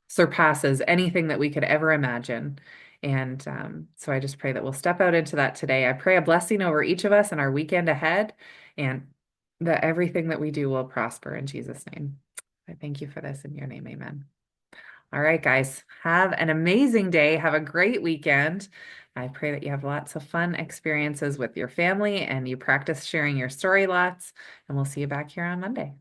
surpasses anything that we could ever imagine. And so I just pray that we'll step out into that today. I pray a blessing over each of us and our weekend ahead, and that everything that we do will prosper in Jesus' name. I thank you for this in your name. Amen. All right, guys, have an amazing day. Have a great weekend. I pray that you have lots of fun experiences with your family and you practice sharing your story lots. And we'll see you back here on Monday.